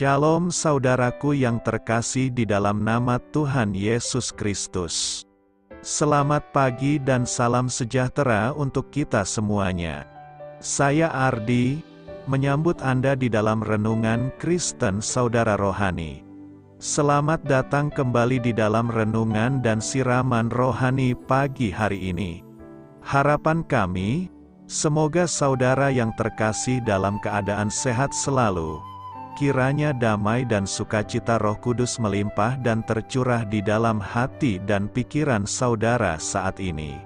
Shalom saudaraku yang terkasih di dalam nama Tuhan Yesus Kristus. Selamat pagi dan salam sejahtera untuk kita semuanya. Saya Ardi, menyambut Anda di dalam renungan Kristen Saudara Rohani. Selamat datang kembali di dalam renungan dan siraman rohani pagi hari ini. Harapan kami, semoga saudara yang terkasih dalam keadaan sehat selalu. Kiranya damai dan sukacita Roh Kudus melimpah dan tercurah di dalam hati dan pikiran saudara saat ini.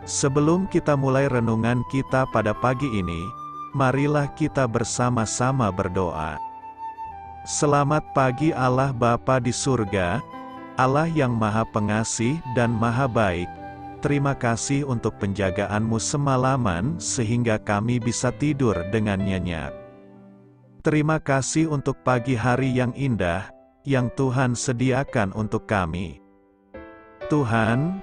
Sebelum kita mulai renungan kita pada pagi ini, marilah kita bersama-sama berdoa. Selamat pagi Allah Bapa di surga, Allah yang Maha Pengasih dan Maha Baik. Terima kasih untuk penjagaan-Mu semalaman sehingga kami bisa tidur dengan nyenyak. Terima kasih untuk pagi hari yang indah, yang Tuhan sediakan untuk kami. Tuhan,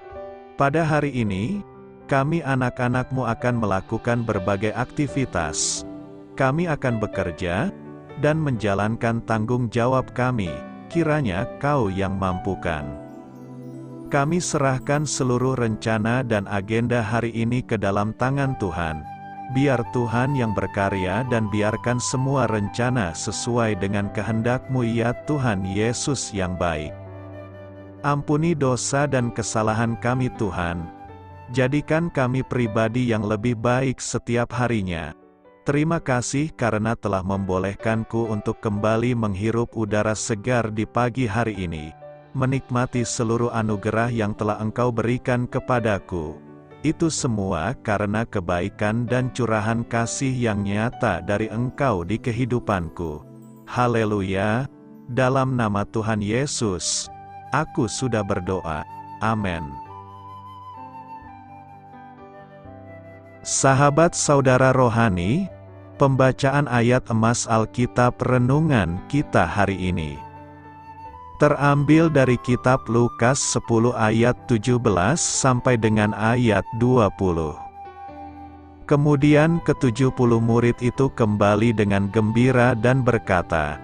pada hari ini, kami anak-anak-Mu akan melakukan berbagai aktivitas. Kami akan bekerja, dan menjalankan tanggung jawab kami, kiranya Kau yang mampukan. Kami serahkan seluruh rencana dan agenda hari ini ke dalam tangan Tuhan. Biar Tuhan yang berkarya dan biarkan semua rencana sesuai dengan kehendak-Mu ya Tuhan Yesus yang baik. Ampuni dosa dan kesalahan kami Tuhan. Jadikan kami pribadi yang lebih baik setiap harinya. Terima kasih karena telah membolehkanku untuk kembali menghirup udara segar di pagi hari ini. Menikmati seluruh anugerah yang telah Engkau berikan kepadaku. Itu semua karena kebaikan dan curahan kasih yang nyata dari Engkau di kehidupanku. Haleluya! Dalam nama Tuhan Yesus, aku sudah berdoa. Amin. Sahabat saudara rohani, pembacaan ayat emas Alkitab renungan kita hari ini terambil dari kitab Lukas 10 ayat 17 sampai dengan ayat 20. Kemudian ke-70 murid itu kembali dengan gembira dan berkata,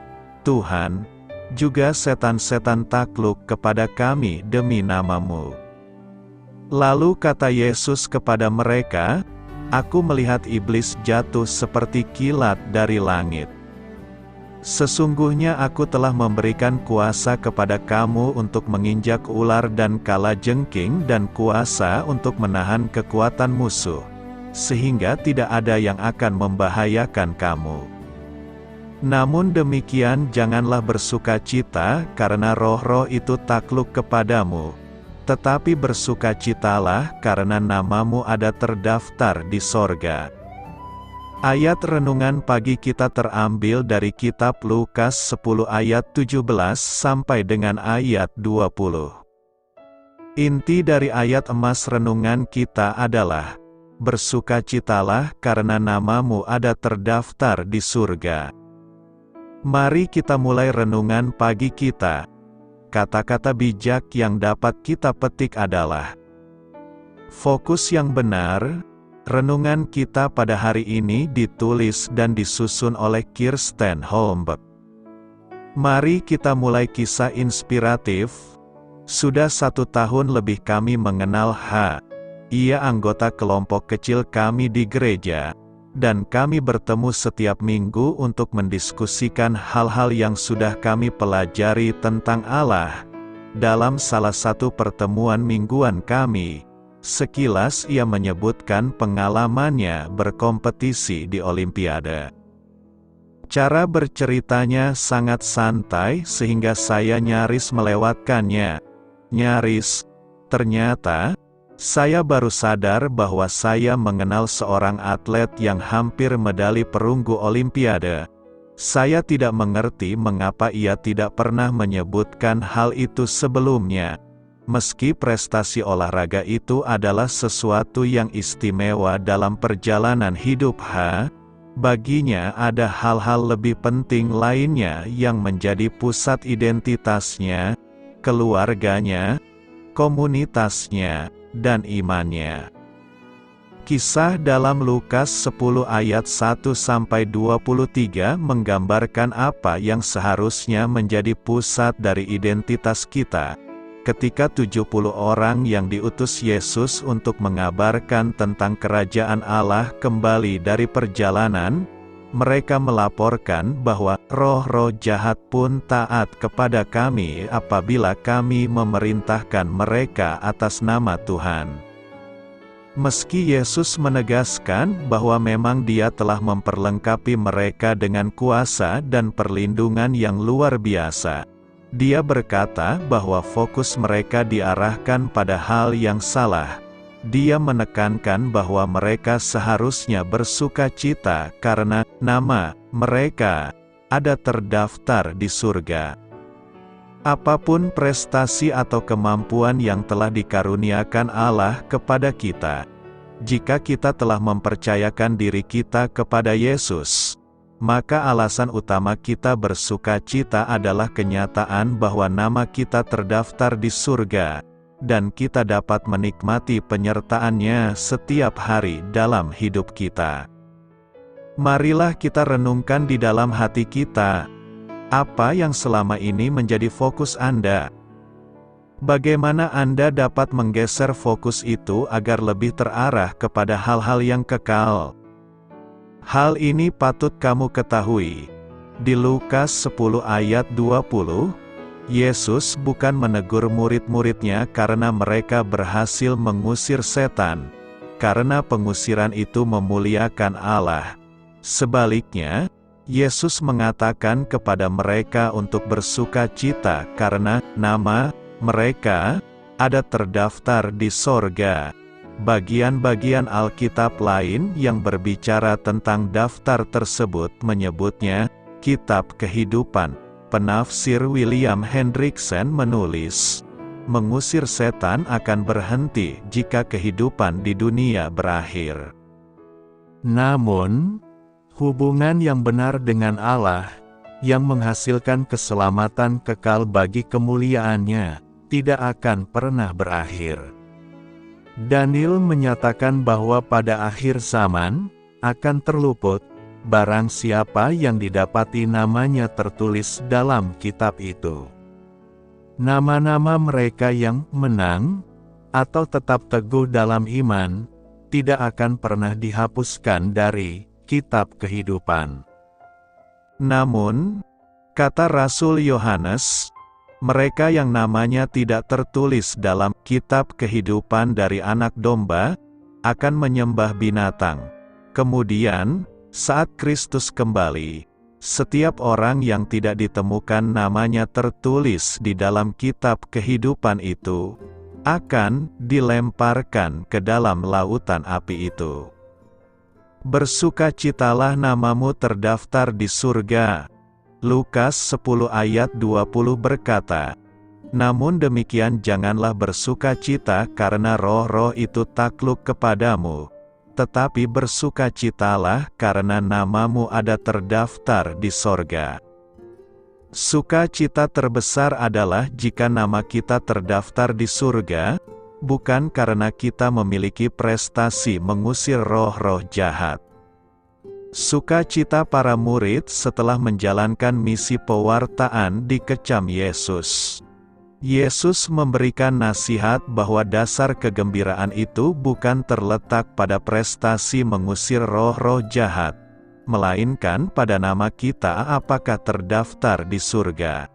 "Tuhan, juga setan-setan takluk kepada kami demi nama-Mu." Lalu kata Yesus kepada mereka, "Aku melihat iblis jatuh seperti kilat dari langit. Sesungguhnya aku telah memberikan kuasa kepada kamu untuk menginjak ular dan kalajengking dan kuasa untuk menahan kekuatan musuh, sehingga tidak ada yang akan membahayakan kamu. Namun demikian janganlah bersukacita karena roh-roh itu takluk kepadamu, tetapi bersukacitalah karena namamu ada terdaftar di sorga." Ayat renungan pagi kita terambil dari kitab Lukas 10 ayat 17 sampai dengan ayat 20. Inti dari ayat emas renungan kita adalah, bersukacitalah karena namamu ada terdaftar di surga. Mari kita mulai renungan pagi kita. Kata-kata bijak yang dapat kita petik adalah, fokus yang benar. Renungan kita pada hari ini ditulis dan disusun oleh Kirsten Holmberg. Mari kita mulai kisah inspiratif. Sudah 1 tahun lebih kami mengenal H. Ia anggota kelompok kecil kami di gereja, dan kami bertemu setiap minggu untuk mendiskusikan hal-hal yang sudah kami pelajari tentang Allah. Dalam salah satu pertemuan mingguan kami, sekilas ia menyebutkan pengalamannya berkompetisi di Olimpiade. Cara berceritanya sangat santai sehingga saya nyaris melewatkannya. Nyaris. Ternyata, saya baru sadar bahwa saya mengenal seorang atlet yang hampir medali perunggu Olimpiade. Saya tidak mengerti mengapa ia tidak pernah menyebutkan hal itu sebelumnya. Meski prestasi olahraga itu adalah sesuatu yang istimewa dalam perjalanan hidup H, baginya ada hal-hal lebih penting lainnya yang menjadi pusat identitasnya, keluarganya, komunitasnya, dan imannya. Kisah dalam Lukas 10 ayat 1-23 menggambarkan apa yang seharusnya menjadi pusat dari identitas kita. Ketika 70 orang yang diutus Yesus untuk mengabarkan tentang kerajaan Allah kembali dari perjalanan, mereka melaporkan bahwa roh-roh jahat pun taat kepada kami apabila kami memerintahkan mereka atas nama Tuhan. Meski Yesus menegaskan bahwa memang Dia telah memperlengkapi mereka dengan kuasa dan perlindungan yang luar biasa, Dia berkata bahwa fokus mereka diarahkan pada hal yang salah. Dia menekankan bahwa mereka seharusnya bersukacita karena nama mereka ada terdaftar di surga. Apapun prestasi atau kemampuan yang telah dikaruniakan Allah kepada kita, jika kita telah mempercayakan diri kita kepada Yesus, maka alasan utama kita bersukacita adalah kenyataan bahwa nama kita terdaftar di surga, dan kita dapat menikmati penyertaan-Nya setiap hari dalam hidup kita. Marilah kita renungkan di dalam hati kita, apa yang selama ini menjadi fokus Anda? Bagaimana Anda dapat menggeser fokus itu agar lebih terarah kepada hal-hal yang kekal? Hal ini patut kamu ketahui. Di Lukas 10 ayat 20, Yesus bukan menegur murid-muridnya karena mereka berhasil mengusir setan, karena pengusiran itu memuliakan Allah. Sebaliknya, Yesus mengatakan kepada mereka untuk bersukacita karena nama mereka ada terdaftar di sorga. Bagian-bagian Alkitab lain yang berbicara tentang daftar tersebut menyebutnya Kitab Kehidupan. Penafsir William Hendriksen menulis, mengusir setan akan berhenti jika kehidupan di dunia berakhir. Namun, hubungan yang benar dengan Allah, yang menghasilkan keselamatan kekal bagi kemuliaan-Nya, tidak akan pernah berakhir. Daniel menyatakan bahwa pada akhir zaman, akan terluput, barang siapa yang didapati namanya tertulis dalam kitab itu. Nama-nama mereka yang menang, atau tetap teguh dalam iman, tidak akan pernah dihapuskan dari kitab kehidupan. Namun, kata Rasul Yohanes, mereka yang namanya tidak tertulis dalam kitab kehidupan dari anak domba, akan menyembah binatang. Kemudian, saat Kristus kembali, setiap orang yang tidak ditemukan namanya tertulis di dalam kitab kehidupan itu, akan dilemparkan ke dalam lautan api itu. Bersukacitalah, namamu terdaftar di surga. Lukas 10 ayat 20 berkata, namun demikian janganlah bersukacita karena roh-roh itu takluk kepadamu, tetapi bersukacitalah karena namamu ada terdaftar di sorga. Sukacita terbesar adalah jika nama kita terdaftar di surga, bukan karena kita memiliki prestasi mengusir roh-roh jahat. Sukacita para murid setelah menjalankan misi pewartaan dikecam Yesus. Yesus memberikan nasihat bahwa dasar kegembiraan itu bukan terletak pada prestasi mengusir roh-roh jahat, melainkan pada nama kita apakah terdaftar di surga.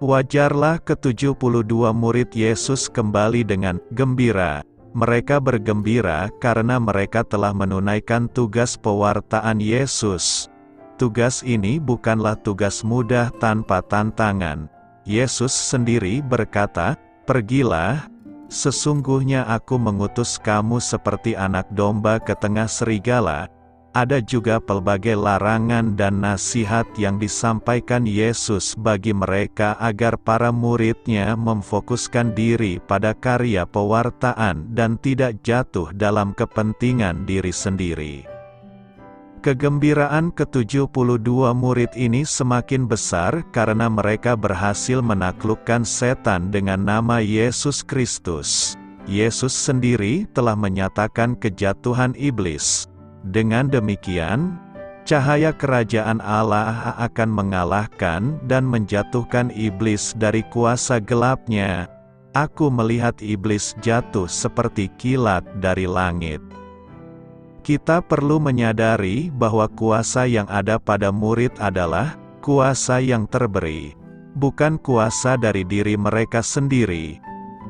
Wajarlah ke-72 murid Yesus kembali dengan gembira. Mereka bergembira karena mereka telah menunaikan tugas pewartaan Yesus. Tugas ini bukanlah tugas mudah tanpa tantangan. Yesus sendiri berkata, "Pergilah, sesungguhnya aku mengutus kamu seperti anak domba ke tengah serigala." Ada juga pelbagai larangan dan nasihat yang disampaikan Yesus bagi mereka agar para murid-Nya memfokuskan diri pada karya pewartaan dan tidak jatuh dalam kepentingan diri sendiri. Kegembiraan ke-72 murid ini semakin besar karena mereka berhasil menaklukkan setan dengan nama Yesus Kristus. Yesus sendiri telah menyatakan kejatuhan iblis. Dengan demikian, cahaya kerajaan Allah akan mengalahkan dan menjatuhkan iblis dari kuasa gelapnya. Aku melihat iblis jatuh seperti kilat dari langit. Kita perlu menyadari bahwa kuasa yang ada pada murid adalah kuasa yang terberi, bukan kuasa dari diri mereka sendiri.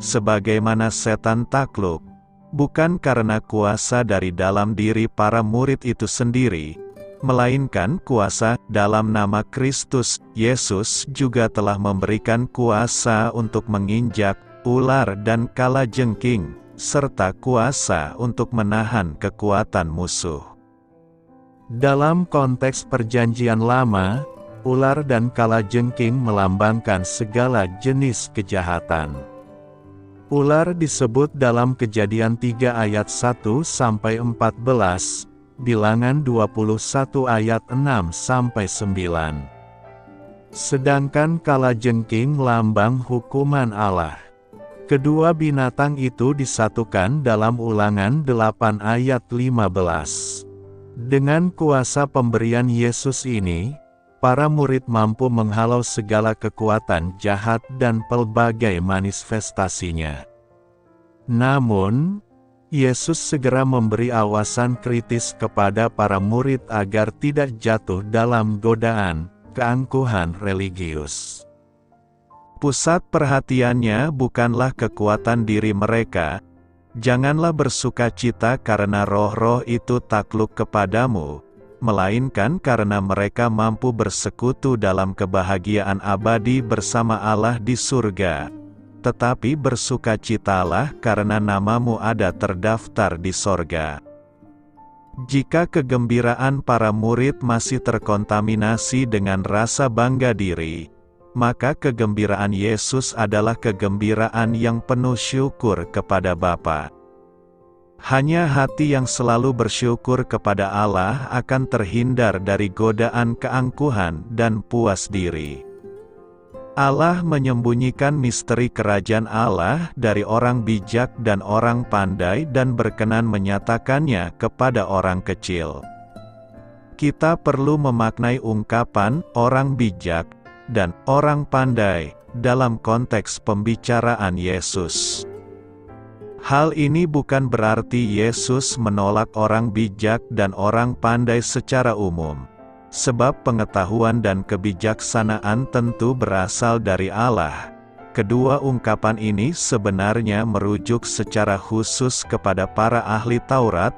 Sebagaimana setan takluk, bukan karena kuasa dari dalam diri para murid itu sendiri, melainkan kuasa dalam nama Kristus. Yesus juga telah memberikan kuasa untuk menginjak ular dan kalajengking, serta kuasa untuk menahan kekuatan musuh. Dalam konteks Perjanjian Lama, ular dan kalajengking melambangkan segala jenis kejahatan. Ular disebut dalam Kejadian 3 ayat 1-14, Bilangan 21 ayat 6-9. Sedangkan kalajengking lambang hukuman Allah. Kedua binatang itu disatukan dalam Ulangan 8 ayat 15. Dengan kuasa pemberian Yesus ini, para murid mampu menghalau segala kekuatan jahat dan pelbagai manifestasinya. Namun, Yesus segera memberi awasan kritis kepada para murid agar tidak jatuh dalam godaan keangkuhan religius. Pusat perhatiannya bukanlah kekuatan diri mereka. Janganlah bersukacita karena roh-roh itu takluk kepadamu, melainkan karena mereka mampu bersekutu dalam kebahagiaan abadi bersama Allah di surga. Tetapi bersukacitalah karena namamu ada terdaftar di sorga. Jika kegembiraan para murid masih terkontaminasi dengan rasa bangga diri, maka kegembiraan Yesus adalah kegembiraan yang penuh syukur kepada Bapa. Hanya hati yang selalu bersyukur kepada Allah akan terhindar dari godaan keangkuhan dan puas diri. Allah menyembunyikan misteri kerajaan Allah dari orang bijak dan orang pandai dan berkenan menyatakannya kepada orang kecil. Kita perlu memaknai ungkapan "orang bijak" dan "orang pandai" dalam konteks pembicaraan Yesus. Hal ini bukan berarti Yesus menolak orang bijak dan orang pandai secara umum, sebab pengetahuan dan kebijaksanaan tentu berasal dari Allah. Kedua ungkapan ini sebenarnya merujuk secara khusus kepada para ahli Taurat,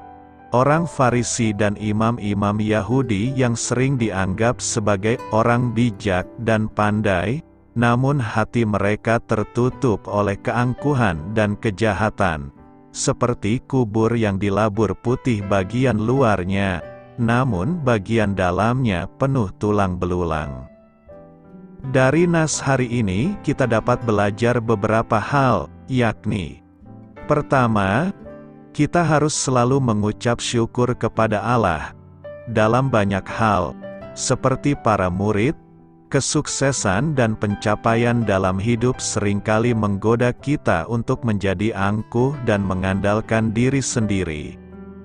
orang Farisi dan imam-imam Yahudi yang sering dianggap sebagai orang bijak dan pandai, namun hati mereka tertutup oleh keangkuhan dan kejahatan, seperti kubur yang dilabur putih bagian luarnya, namun bagian dalamnya penuh tulang belulang. Dari nas hari ini kita dapat belajar beberapa hal, yakni: pertama, kita harus selalu mengucap syukur kepada Allah dalam banyak hal, seperti para murid. Kesuksesan dan pencapaian dalam hidup seringkali menggoda kita untuk menjadi angkuh dan mengandalkan diri sendiri.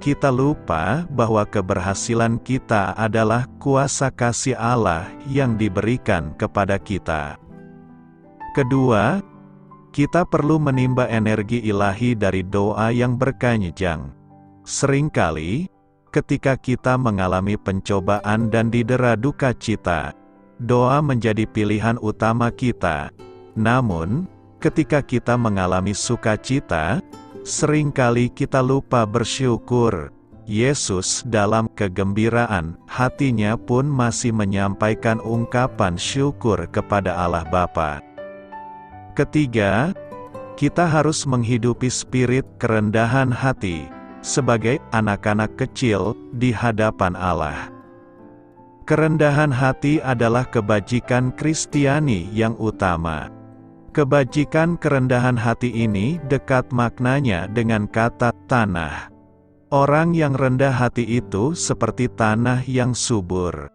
Kita lupa bahwa keberhasilan kita adalah kuasa kasih Allah yang diberikan kepada kita. Kedua, kita perlu menimba energi ilahi dari doa yang berkenyjang. Seringkali, ketika kita mengalami pencobaan dan didera duka cita, doa menjadi pilihan utama kita. Namun, ketika kita mengalami sukacita, seringkali kita lupa bersyukur. Yesus dalam kegembiraan hatinya pun masih menyampaikan ungkapan syukur kepada Allah Bapa. Ketiga, kita harus menghidupi spirit kerendahan hati, sebagai anak-anak kecil di hadapan Allah. Kerendahan hati adalah kebajikan Kristiani yang utama. Kebajikan kerendahan hati ini dekat maknanya dengan kata tanah. Orang yang rendah hati itu seperti tanah yang subur.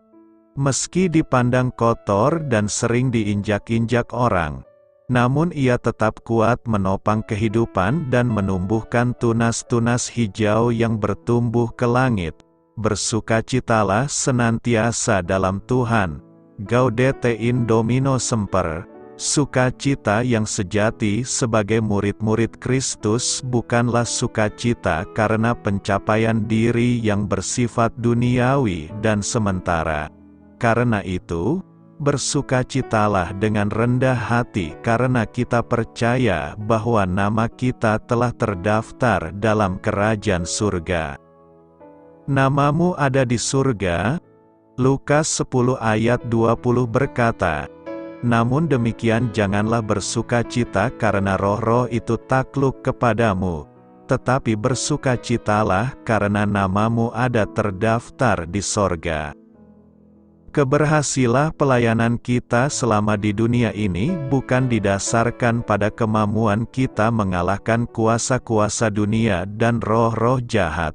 Meski dipandang kotor dan sering diinjak-injak orang, Namun ia tetap kuat menopang kehidupan dan menumbuhkan tunas-tunas hijau yang bertumbuh ke langit. Bersukacitalah senantiasa dalam Tuhan. Gaudete in Domino semper. Sukacita yang sejati sebagai murid-murid Kristus bukanlah sukacita karena pencapaian diri yang bersifat duniawi dan sementara. Karena itu, bersukacitalah dengan rendah hati karena kita percaya bahwa nama kita telah terdaftar dalam kerajaan surga. Namamu ada di surga. Lukas 10 ayat 20 berkata, namun demikian janganlah bersukacita karena roh-roh itu takluk kepadamu, tetapi bersukacitalah karena namamu ada terdaftar di sorga. Keberhasilan pelayanan kita selama di dunia ini bukan didasarkan pada kemampuan kita mengalahkan kuasa-kuasa dunia dan roh-roh jahat.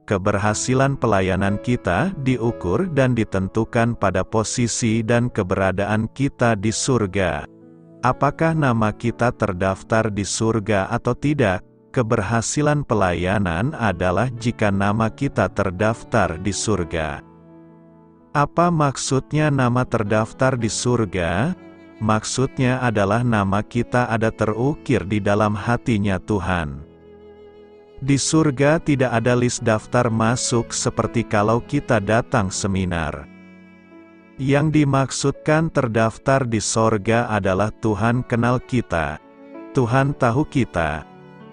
Keberhasilan pelayanan kita diukur dan ditentukan pada posisi dan keberadaan kita di surga. Apakah nama kita terdaftar di surga atau tidak? Keberhasilan pelayanan adalah jika nama kita terdaftar di surga. Apa maksudnya nama terdaftar di surga? Maksudnya adalah nama kita ada terukir di dalam hatinya Tuhan. Di surga tidak ada list daftar masuk seperti kalau kita datang seminar. Yang dimaksudkan terdaftar di sorga adalah Tuhan kenal kita, Tuhan tahu kita,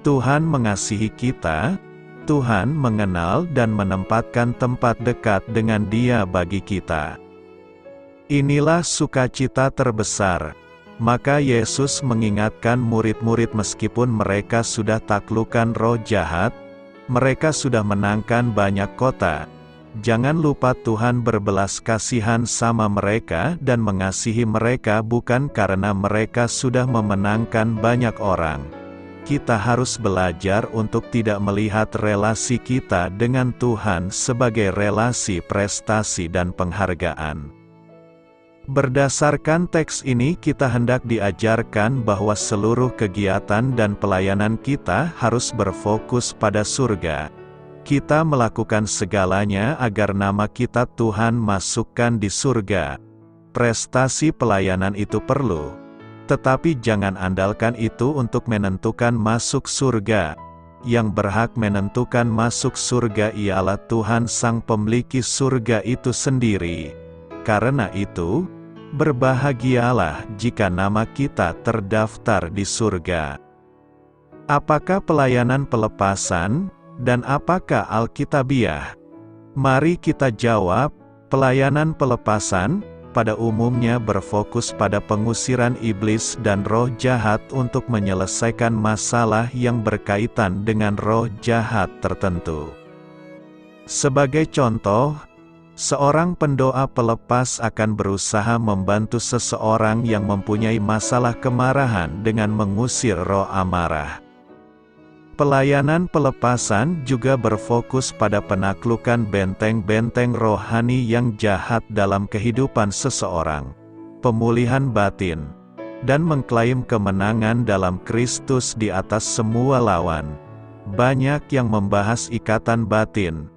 Tuhan mengasihi kita, Tuhan mengenal dan menempatkan tempat dekat dengan Dia bagi kita. Inilah sukacita terbesar. Maka Yesus mengingatkan murid-murid meskipun mereka sudah taklukkan roh jahat, mereka sudah menangkan banyak kota. Jangan lupa Tuhan berbelas kasihan sama mereka dan mengasihi mereka bukan karena mereka sudah memenangkan banyak orang. Kita harus belajar untuk tidak melihat relasi kita dengan Tuhan sebagai relasi prestasi dan penghargaan. Berdasarkan teks ini kita hendak diajarkan bahwa seluruh kegiatan dan pelayanan kita harus berfokus pada surga. Kita melakukan segalanya agar nama kita Tuhan masukkan di surga. Prestasi pelayanan itu perlu. Tetapi jangan andalkan itu untuk menentukan masuk surga. Yang berhak menentukan masuk surga ialah Tuhan Sang Pemiliki surga itu sendiri. Karena itu, berbahagialah jika nama kita terdaftar di surga. Apakah pelayanan pelepasan, dan apakah Alkitabiah? Mari kita jawab, pelayanan pelepasan, pada umumnya berfokus pada pengusiran iblis dan roh jahat untuk menyelesaikan masalah yang berkaitan dengan roh jahat tertentu. Sebagai contoh, seorang pendoa pelepas akan berusaha membantu seseorang yang mempunyai masalah kemarahan dengan mengusir roh amarah. Pelayanan pelepasan juga berfokus pada penaklukan benteng-benteng rohani yang jahat dalam kehidupan seseorang, pemulihan batin, dan mengklaim kemenangan dalam Kristus di atas semua lawan. Banyak yang membahas ikatan batin,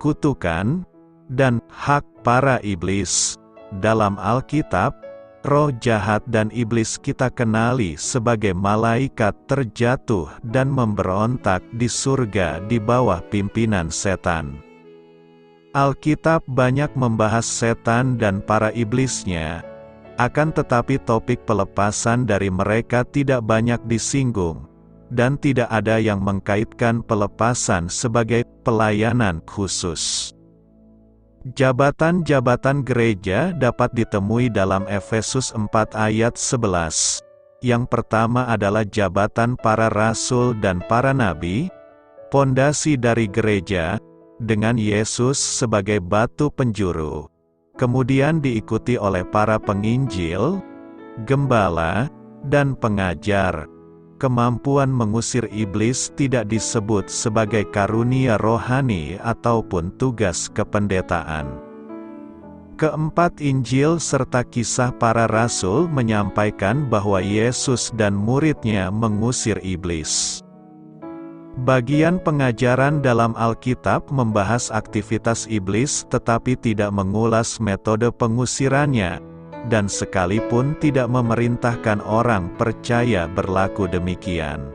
kutukan, dan hak para iblis. Dalam Alkitab, roh jahat dan iblis kita kenali sebagai malaikat terjatuh dan memberontak di surga di bawah pimpinan setan. Alkitab banyak membahas setan dan para iblisnya, akan tetapi topik pelepasan dari mereka tidak banyak disinggung, dan tidak ada yang mengkaitkan pelepasan sebagai pelayanan khusus. Jabatan-jabatan gereja dapat ditemui dalam Efesus 4 ayat 11. Yang pertama adalah jabatan para rasul dan para nabi, pondasi dari gereja, dengan Yesus sebagai batu penjuru. Kemudian diikuti oleh para penginjil, gembala, dan pengajar. Kemampuan mengusir iblis tidak disebut sebagai karunia rohani ataupun tugas kependetaan. Keempat Injil serta kisah para rasul menyampaikan bahwa Yesus dan muridnya mengusir iblis. Bagian pengajaran dalam Alkitab membahas aktivitas iblis tetapi tidak mengulas metode pengusirannya, dan sekalipun tidak memerintahkan orang percaya berlaku demikian.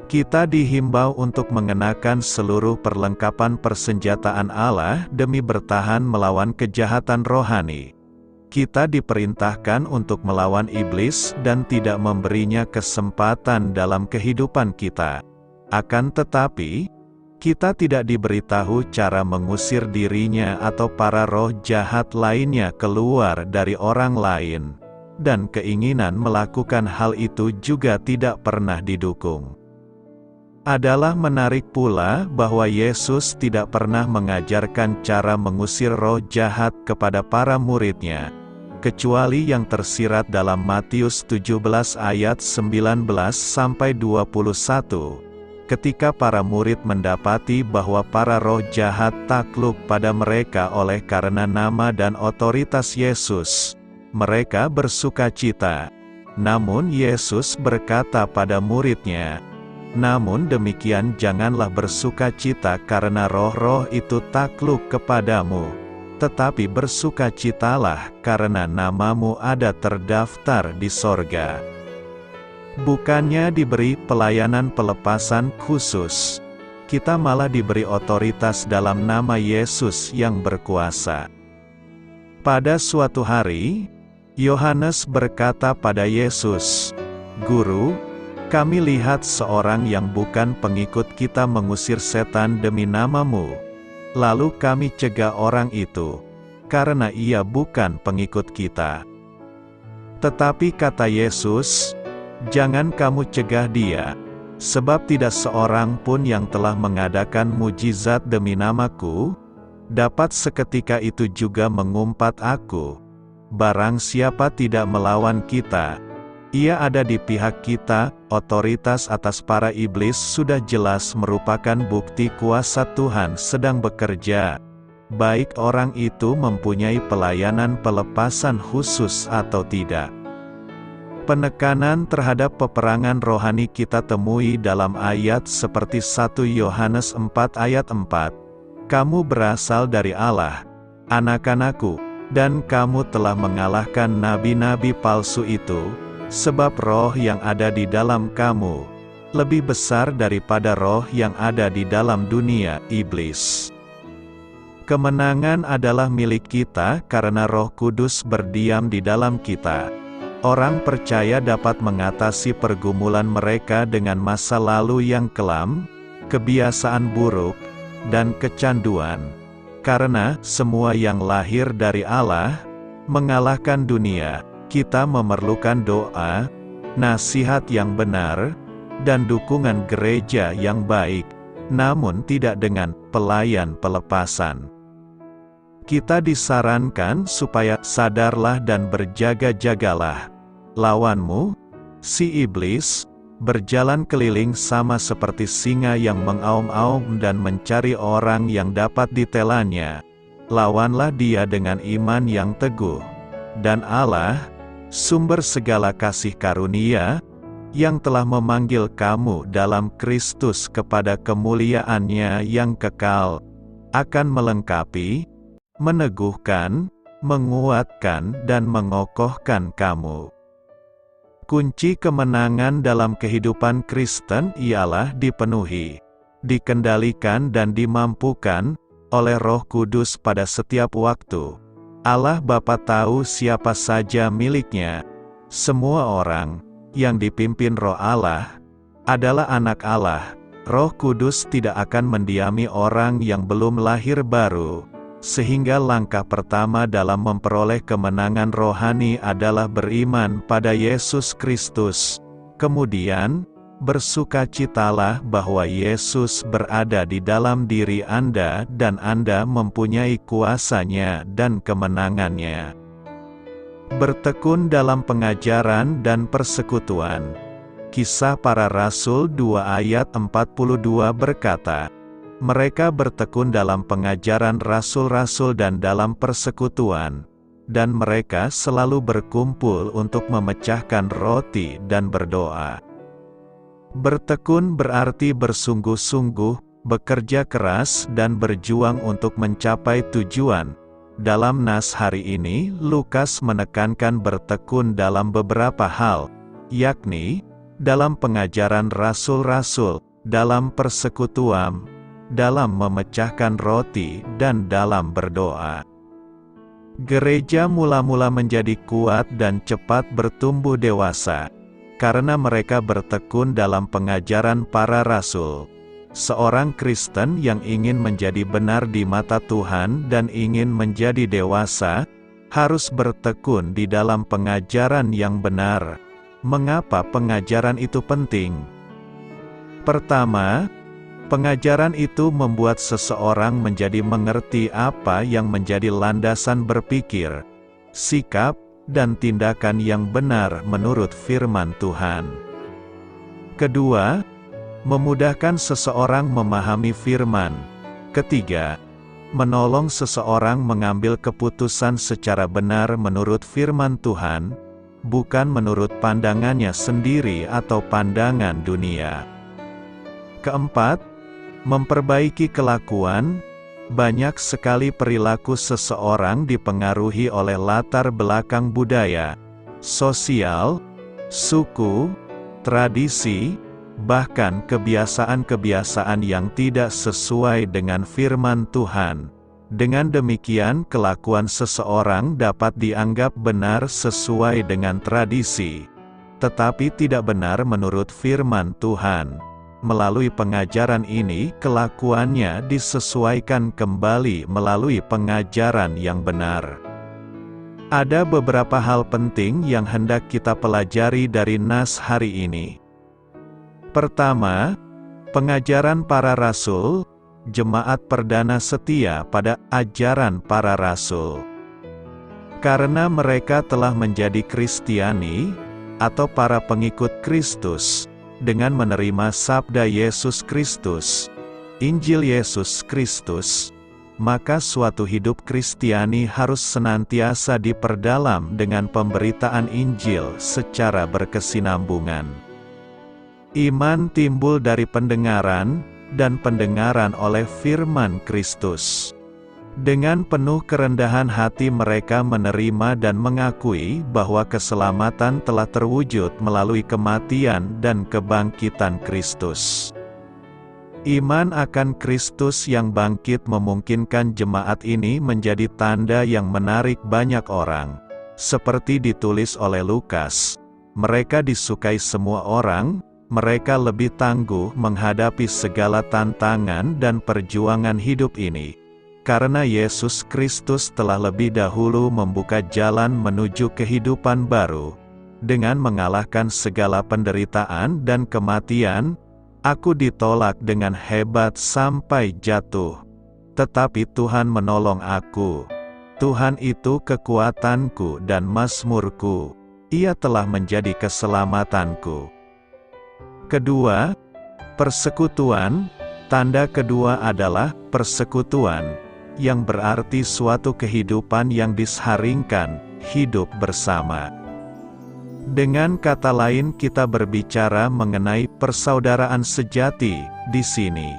Kita dihimbau untuk mengenakan seluruh perlengkapan persenjataan Allah demi bertahan melawan kejahatan rohani. Kita diperintahkan untuk melawan iblis dan tidak memberinya kesempatan dalam kehidupan kita. Akan tetapi, kita tidak diberitahu cara mengusir dirinya atau para roh jahat lainnya keluar dari orang lain, dan keinginan melakukan hal itu juga tidak pernah didukung. Adalah menarik pula bahwa Yesus tidak pernah mengajarkan cara mengusir roh jahat kepada para muridnya, kecuali yang tersirat dalam Matius 17 ayat 19-21, ketika para murid mendapati bahwa para roh jahat takluk pada mereka oleh karena nama dan otoritas Yesus. Mereka bersukacita. Namun Yesus berkata pada muridnya, "Namun demikian janganlah bersukacita karena roh-roh itu takluk kepadamu, tetapi bersukacitalah karena namamu ada terdaftar di sorga." Bukannya diberi pelayanan pelepasan khusus, kita malah diberi otoritas dalam nama Yesus yang berkuasa. Pada suatu hari, Yohanes berkata pada Yesus, "Guru, kami lihat seorang yang bukan pengikut kita mengusir setan demi namamu. Lalu kami cegah orang itu, karena ia bukan pengikut kita." Tetapi kata Yesus, "Jangan kamu cegah dia, sebab tidak seorang pun yang telah mengadakan mujizat demi namaku, dapat seketika itu juga mengumpat aku. Barang siapa tidak melawan kita, ia ada di pihak kita." Otoritas atas para iblis sudah jelas merupakan bukti kuasa Tuhan sedang bekerja, baik orang itu mempunyai pelayanan pelepasan khusus atau tidak. Penekanan terhadap peperangan rohani kita temui dalam ayat seperti 1 Yohanes 4 ayat 4. "Kamu berasal dari Allah, anak-anakku, dan kamu telah mengalahkan nabi-nabi palsu itu, sebab roh yang ada di dalam kamu lebih besar daripada roh yang ada di dalam dunia iblis." Kemenangan adalah milik kita karena Roh Kudus berdiam di dalam kita. Orang percaya dapat mengatasi pergumulan mereka dengan masa lalu yang kelam, kebiasaan buruk, dan kecanduan. Karena semua yang lahir dari Allah mengalahkan dunia, kita memerlukan doa, nasihat yang benar, dan dukungan gereja yang baik, namun tidak dengan pelayan pelepasan. Kita disarankan supaya sadarlah dan berjaga-jagalah. Lawanmu, si iblis, berjalan keliling sama seperti singa yang mengaum-aum dan mencari orang yang dapat ditelannya. Lawanlah dia dengan iman yang teguh. Dan Allah, sumber segala kasih karunia, yang telah memanggil kamu dalam Kristus kepada kemuliaan-Nya yang kekal, akan melengkapi, meneguhkan, menguatkan dan mengokohkan kamu. Kunci kemenangan dalam kehidupan Kristen ialah dipenuhi, dikendalikan dan dimampukan oleh Roh Kudus pada setiap waktu. Allah Bapa tahu siapa saja miliknya. Semua orang yang dipimpin Roh Allah adalah anak Allah. Roh Kudus tidak akan mendiami orang yang belum lahir baru. Sehingga langkah pertama dalam memperoleh kemenangan rohani adalah beriman pada Yesus Kristus. Kemudian, bersukacitalah bahwa Yesus berada di dalam diri Anda dan Anda mempunyai kuasanya dan kemenangannya. Bertekun dalam pengajaran dan persekutuan. Kisah Para Rasul 2 ayat 42 berkata, Mereka bertekun dalam pengajaran rasul-rasul dan dalam persekutuan, dan mereka selalu berkumpul untuk memecahkan roti dan berdoa. Bertekun berarti bersungguh-sungguh, bekerja keras dan berjuang untuk mencapai tujuan. Dalam nas hari ini, Lukas menekankan bertekun dalam beberapa hal, yakni dalam pengajaran rasul-rasul, dalam persekutuan, dalam memecahkan roti, dan dalam berdoa. Gereja mula-mula menjadi kuat dan cepat bertumbuh dewasa, karena mereka bertekun dalam pengajaran para rasul. Seorang Kristen yang ingin menjadi benar di mata Tuhan dan ingin menjadi dewasa, harus bertekun di dalam pengajaran yang benar. Mengapa pengajaran itu penting? Pertama, pengajaran itu membuat seseorang menjadi mengerti apa yang menjadi landasan berpikir, sikap, dan tindakan yang benar menurut firman Tuhan. Kedua, memudahkan seseorang memahami firman. Ketiga, menolong seseorang mengambil keputusan secara benar menurut firman Tuhan, bukan menurut pandangannya sendiri atau pandangan dunia. Keempat, memperbaiki kelakuan. Banyak sekali perilaku seseorang dipengaruhi oleh latar belakang budaya, sosial, suku, tradisi, bahkan kebiasaan-kebiasaan yang tidak sesuai dengan firman Tuhan. Dengan demikian, kelakuan seseorang dapat dianggap benar sesuai dengan tradisi, tetapi tidak benar menurut firman Tuhan. Melalui pengajaran ini, kelakuannya disesuaikan kembali melalui pengajaran yang benar. Ada beberapa hal penting yang hendak kita pelajari dari nas hari ini. Pertama, pengajaran para rasul, jemaat perdana setia pada ajaran para rasul. Karena mereka telah menjadi Kristiani, atau para pengikut Kristus, dengan menerima sabda Yesus Kristus, Injil Yesus Kristus, maka suatu hidup Kristiani harus senantiasa diperdalam dengan pemberitaan Injil secara berkesinambungan. Iman timbul dari pendengaran, dan pendengaran oleh firman Kristus. Dengan penuh kerendahan hati mereka menerima dan mengakui bahwa keselamatan telah terwujud melalui kematian dan kebangkitan Kristus. Iman akan Kristus yang bangkit memungkinkan jemaat ini menjadi tanda yang menarik banyak orang. Seperti ditulis oleh Lukas, mereka disukai semua orang, mereka lebih tangguh menghadapi segala tantangan dan perjuangan hidup ini. Karena Yesus Kristus telah lebih dahulu membuka jalan menuju kehidupan baru. Dengan mengalahkan segala penderitaan dan kematian, aku ditolak dengan hebat sampai jatuh. Tetapi Tuhan menolong aku. Tuhan itu kekuatanku dan mazmurku. Ia telah menjadi keselamatanku. Kedua, persekutuan. Tanda kedua adalah persekutuan, yang berarti suatu kehidupan yang disaringkan, hidup bersama. Dengan kata lain, kita berbicara mengenai persaudaraan sejati di sini.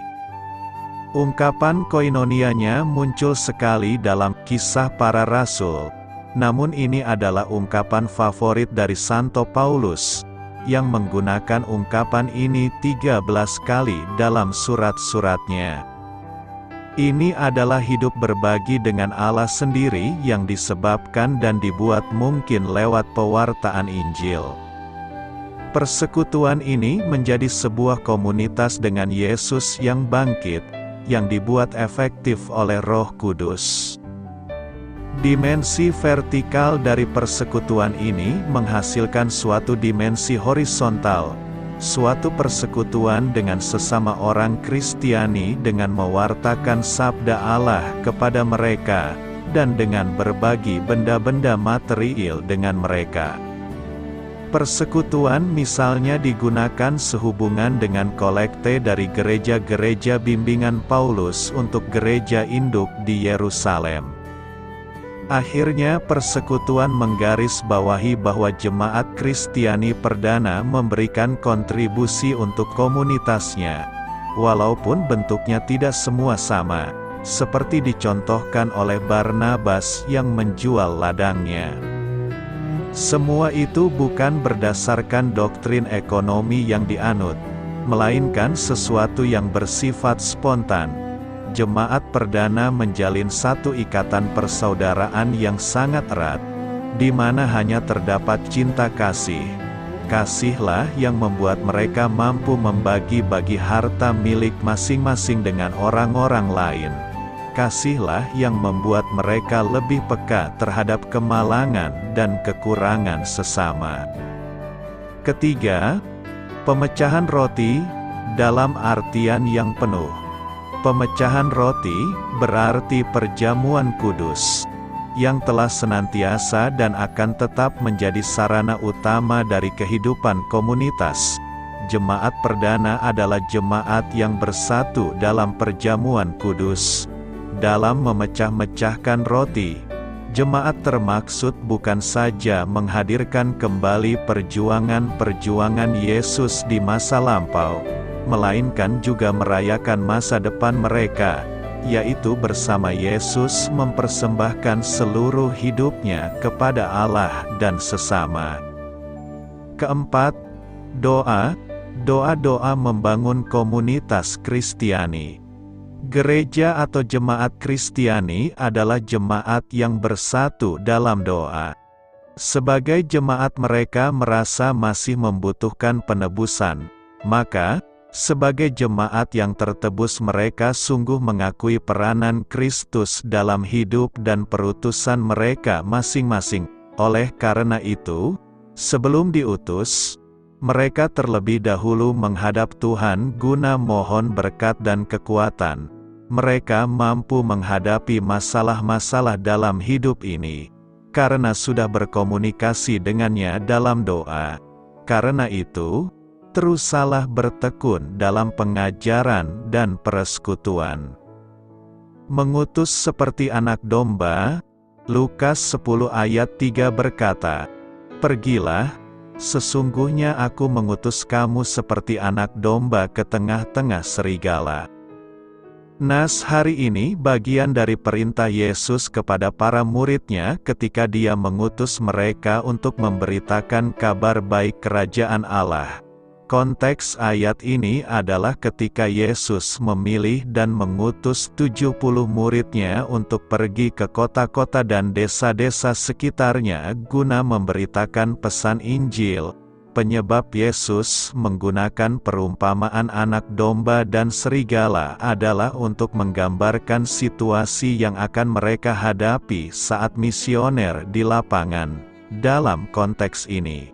Ungkapan koinonianya muncul sekali dalam Kisah Para Rasul, namun ini adalah ungkapan favorit dari Santo Paulus, yang menggunakan ungkapan ini 13 kali dalam surat-suratnya. Ini adalah hidup berbagi dengan Allah sendiri yang disebabkan dan dibuat mungkin lewat pewartaan Injil. Persekutuan ini menjadi sebuah komunitas dengan Yesus yang bangkit, yang dibuat efektif oleh Roh Kudus. Dimensi vertikal dari persekutuan ini menghasilkan suatu dimensi horizontal, suatu persekutuan dengan sesama orang Kristiani dengan mewartakan sabda Allah kepada mereka, dan dengan berbagi benda-benda material dengan mereka. Persekutuan misalnya digunakan sehubungan dengan kolekte dari gereja-gereja bimbingan Paulus untuk gereja induk di Yerusalem. Akhirnya persekutuan menggarisbawahi bahwa jemaat Kristiani perdana memberikan kontribusi untuk komunitasnya, walaupun bentuknya tidak semua sama, seperti dicontohkan oleh Barnabas yang menjual ladangnya. Semua itu bukan berdasarkan doktrin ekonomi yang dianut, melainkan sesuatu yang bersifat spontan. Jemaat perdana menjalin satu ikatan persaudaraan yang sangat erat, di mana hanya terdapat cinta kasih. Kasihlah yang membuat mereka mampu membagi-bagi harta milik masing-masing dengan orang-orang lain. Kasihlah yang membuat mereka lebih peka terhadap kemalangan dan kekurangan sesama. Ketiga, pemecahan roti, dalam artian yang penuh. Pemecahan roti, berarti perjamuan kudus, yang telah senantiasa dan akan tetap menjadi sarana utama dari kehidupan komunitas. Jemaat perdana adalah jemaat yang bersatu dalam perjamuan kudus. Dalam memecah-mecahkan roti, jemaat termaksud bukan saja menghadirkan kembali perjuangan-perjuangan Yesus di masa lampau, melainkan juga merayakan masa depan mereka, yaitu bersama Yesus mempersembahkan seluruh hidupnya kepada Allah dan sesama. Keempat, doa. Doa-doa membangun komunitas Kristiani. Gereja atau jemaat Kristiani adalah jemaat yang bersatu dalam doa. Sebagai jemaat mereka merasa masih membutuhkan penebusan, maka, sebagai jemaat yang tertebus mereka sungguh mengakui peranan Kristus dalam hidup dan perutusan mereka masing-masing. Oleh karena itu, sebelum diutus, mereka terlebih dahulu menghadap Tuhan guna mohon berkat dan kekuatan. Mereka mampu menghadapi masalah-masalah dalam hidup ini, karena sudah berkomunikasi dengannya dalam doa. Karena itu, teruslah bertekun dalam pengajaran dan persekutuan. Mengutus seperti anak domba, Lukas 10 ayat 3 berkata, "Pergilah, sesungguhnya aku mengutus kamu seperti anak domba ke tengah-tengah serigala." Nas hari ini bagian dari perintah Yesus kepada para muridnya ketika dia mengutus mereka untuk memberitakan kabar baik kerajaan Allah. Konteks ayat ini adalah ketika Yesus memilih dan mengutus 70 muridnya untuk pergi ke kota-kota dan desa-desa sekitarnya guna memberitakan pesan Injil. Penyebab Yesus menggunakan perumpamaan anak domba dan serigala adalah untuk menggambarkan situasi yang akan mereka hadapi saat misioner di lapangan. Dalam konteks ini,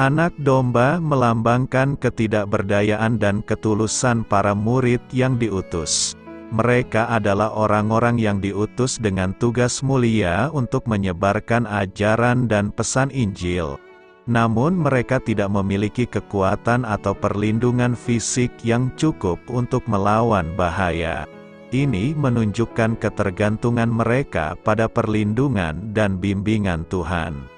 anak domba melambangkan ketidakberdayaan dan ketulusan para murid yang diutus. Mereka adalah orang-orang yang diutus dengan tugas mulia untuk menyebarkan ajaran dan pesan Injil. Namun mereka tidak memiliki kekuatan atau perlindungan fisik yang cukup untuk melawan bahaya. Ini menunjukkan ketergantungan mereka pada perlindungan dan bimbingan Tuhan.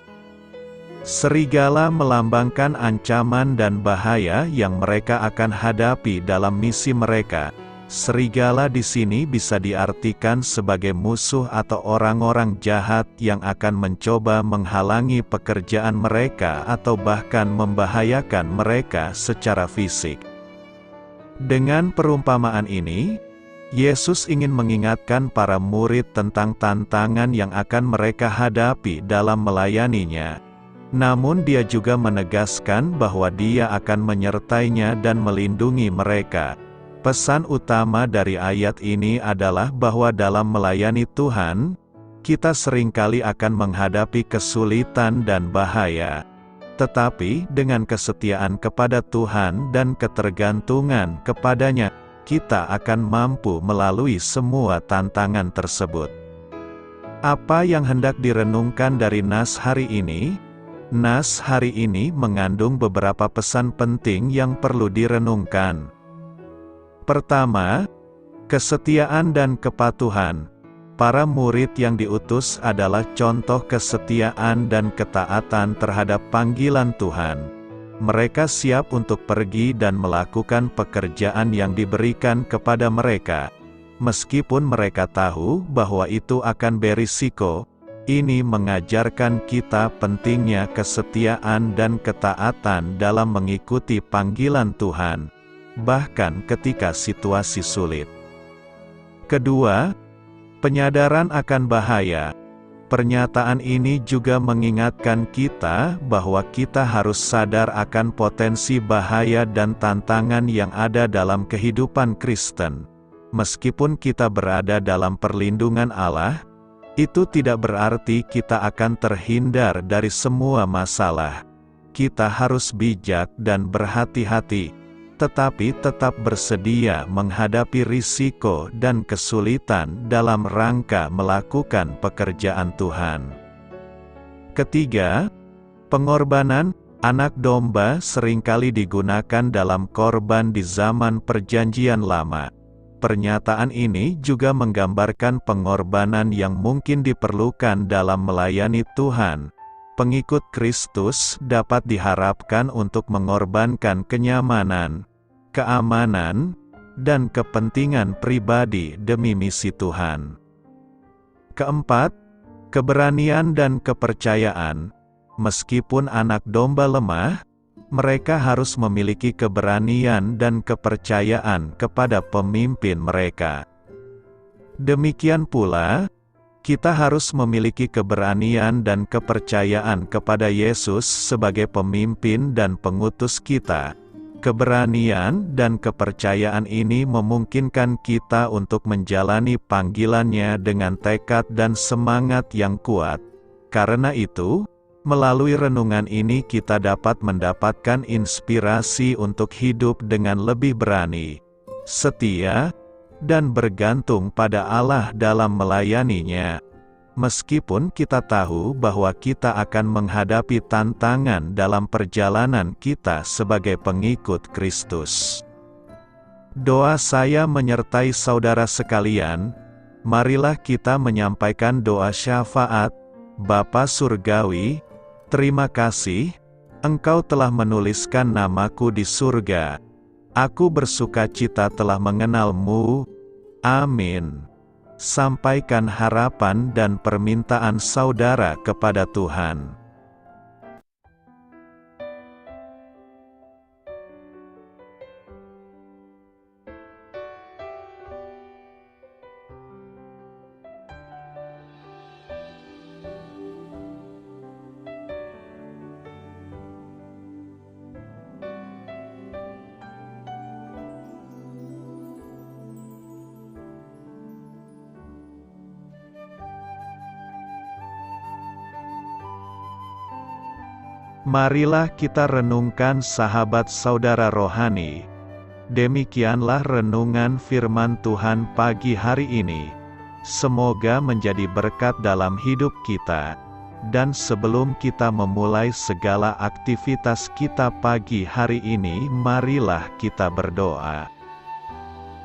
Serigala melambangkan ancaman dan bahaya yang mereka akan hadapi dalam misi mereka. Serigala di sini bisa diartikan sebagai musuh atau orang-orang jahat yang akan mencoba menghalangi pekerjaan mereka atau bahkan membahayakan mereka secara fisik. Dengan perumpamaan ini, Yesus ingin mengingatkan para murid tentang tantangan yang akan mereka hadapi dalam melayaninya. Namun dia juga menegaskan bahwa dia akan menyertainya dan melindungi mereka. Pesan utama dari ayat ini adalah bahwa dalam melayani Tuhan, kita seringkali akan menghadapi kesulitan dan bahaya. Tetapi dengan kesetiaan kepada Tuhan dan ketergantungan kepadanya, kita akan mampu melalui semua tantangan tersebut. Apa yang hendak direnungkan dari nas hari ini? Nas hari ini mengandung beberapa pesan penting yang perlu direnungkan. Pertama, kesetiaan dan kepatuhan. Para murid yang diutus adalah contoh kesetiaan dan ketaatan terhadap panggilan Tuhan. Mereka siap untuk pergi dan melakukan pekerjaan yang diberikan kepada mereka. Meskipun mereka tahu bahwa itu akan berisiko, ini mengajarkan kita pentingnya kesetiaan dan ketaatan dalam mengikuti panggilan Tuhan, bahkan ketika situasi sulit. Kedua, penyadaran akan bahaya. Pernyataan ini juga mengingatkan kita bahwa kita harus sadar akan potensi bahaya dan tantangan yang ada dalam kehidupan Kristen. Meskipun kita berada dalam perlindungan Allah, itu tidak berarti kita akan terhindar dari semua masalah. Kita harus bijak dan berhati-hati, tetapi tetap bersedia menghadapi risiko dan kesulitan dalam rangka melakukan pekerjaan Tuhan. Ketiga, pengorbanan. Anak domba seringkali digunakan dalam korban di zaman Perjanjian Lama. Pernyataan ini juga menggambarkan pengorbanan yang mungkin diperlukan dalam melayani Tuhan. Pengikut Kristus dapat diharapkan untuk mengorbankan kenyamanan, keamanan, dan kepentingan pribadi demi misi Tuhan. Keempat, keberanian dan kepercayaan. Meskipun anak domba lemah, mereka harus memiliki keberanian dan kepercayaan kepada pemimpin mereka. Demikian pula, kita harus memiliki keberanian dan kepercayaan kepada Yesus sebagai pemimpin dan pengutus kita. Keberanian dan kepercayaan ini memungkinkan kita untuk menjalani panggilannya dengan tekad dan semangat yang kuat. Karena itu, melalui renungan ini kita dapat mendapatkan inspirasi untuk hidup dengan lebih berani, setia, dan bergantung pada Allah dalam melayaninya. Meskipun kita tahu bahwa kita akan menghadapi tantangan dalam perjalanan kita sebagai pengikut Kristus. Doa saya menyertai saudara sekalian. Marilah kita menyampaikan doa syafaat. Bapa Surgawi, terima kasih, Engkau telah menuliskan namaku di surga. Aku bersukacita telah mengenal-Mu. Amin. Sampaikan harapan dan permintaan saudara kepada Tuhan. Marilah kita renungkan sahabat saudara rohani. Demikianlah renungan firman Tuhan pagi hari ini. Semoga menjadi berkat dalam hidup kita. Dan sebelum kita memulai segala aktivitas kita pagi hari ini, marilah kita berdoa.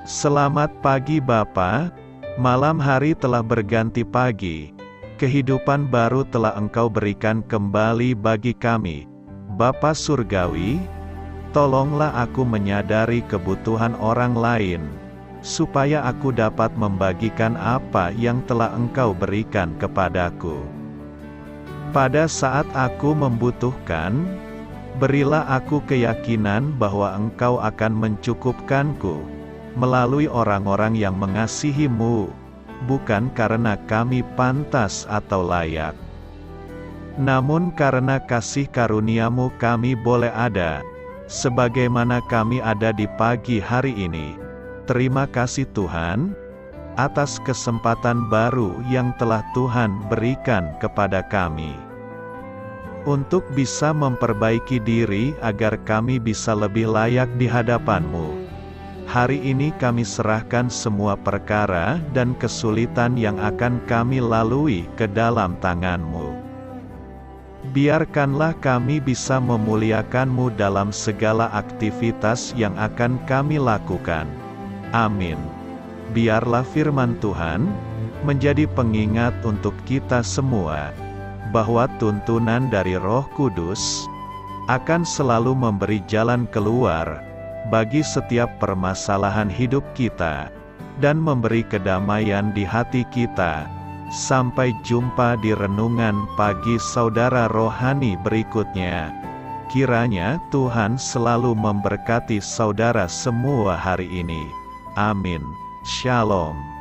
Selamat pagi Bapa, malam hari telah berganti pagi. Kehidupan baru telah Engkau berikan kembali bagi kami. Bapa Surgawi, tolonglah aku menyadari kebutuhan orang lain, supaya aku dapat membagikan apa yang telah Engkau berikan kepadaku. Pada saat aku membutuhkan, berilah aku keyakinan bahwa Engkau akan mencukupkanku, melalui orang-orang yang mengasihi-Mu, bukan karena kami pantas atau layak, namun karena kasih karunia-Mu kami boleh ada, sebagaimana kami ada di pagi hari ini. Terima kasih Tuhan, atas kesempatan baru yang telah Tuhan berikan kepada kami, untuk bisa memperbaiki diri agar kami bisa lebih layak di hadapan-Mu. Hari ini kami serahkan semua perkara dan kesulitan yang akan kami lalui ke dalam tangan-Mu. Biarkanlah kami bisa memuliakan-Mu dalam segala aktivitas yang akan kami lakukan. Amin. Biarlah firman Tuhan menjadi pengingat untuk kita semua, bahwa tuntunan dari Roh Kudus akan selalu memberi jalan keluar bagi setiap permasalahan hidup kita, dan memberi kedamaian di hati kita. Sampai jumpa di renungan pagi saudara rohani berikutnya. Kiranya Tuhan selalu memberkati saudara semua hari ini. Amin. Shalom.